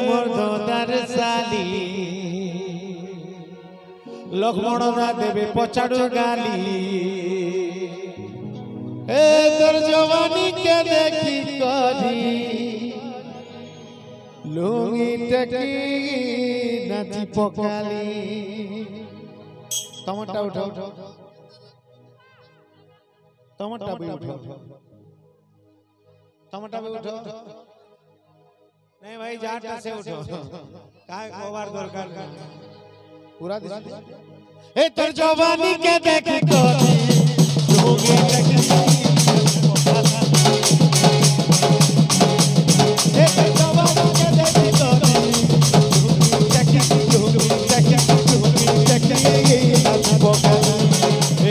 মর্দদার সালি লক্ষ্মণ না দেবে পচাড়ু গালি তোর জওয়ানি কে দেখি করি লুঙ্গি টেকি নাচি পকালি টমাটা উঠাও टमाटा भी उठो टमाटा भी उठो नहीं भाई जाटा से उठो काय ओवर दरकार पूरा दिस ए तोर जवानी के देख तो जोगी देखी ए तोर जवानी के देख तो जोगी देखी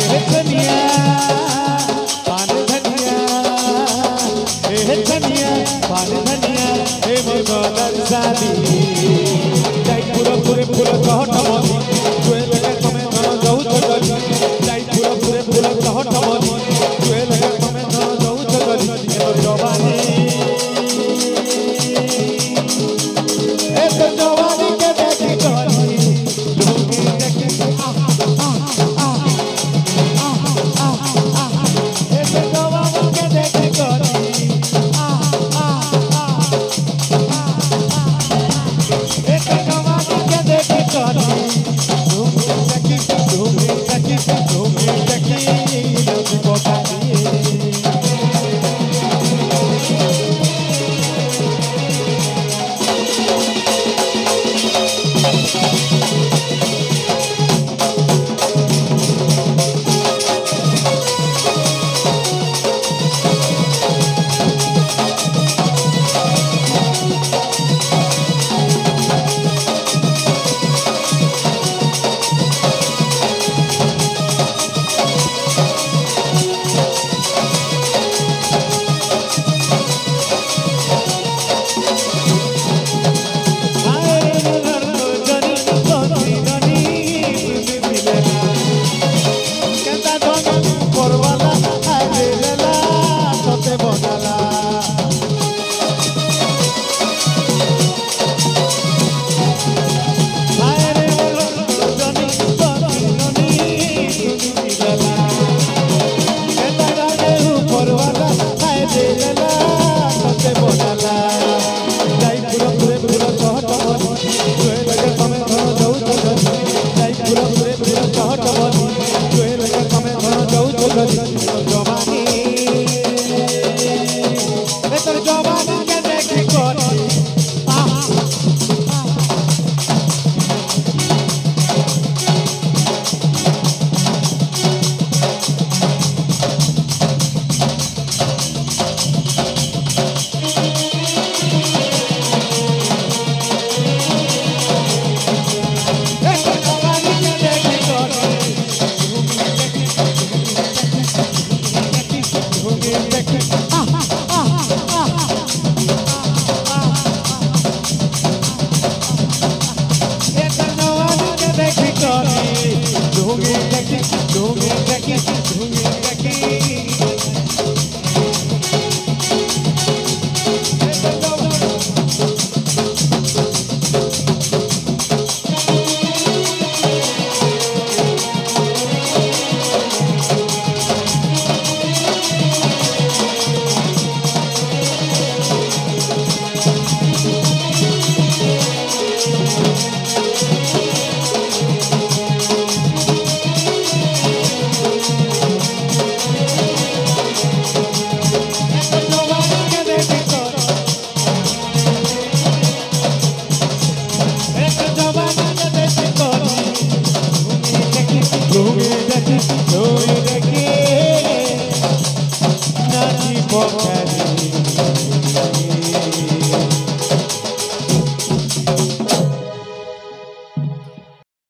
ए दुनिया साली जाई पूरा पूरे पूरा कहट मनी जुए लगे तमे धन जाऊ छगली जाई पूरा पूरे पूरा कहट मनी जुए लगे तमे धन जाऊ छगली ए जवानी के देखी करी लोगे देखी जवानी के देखी करी Nazi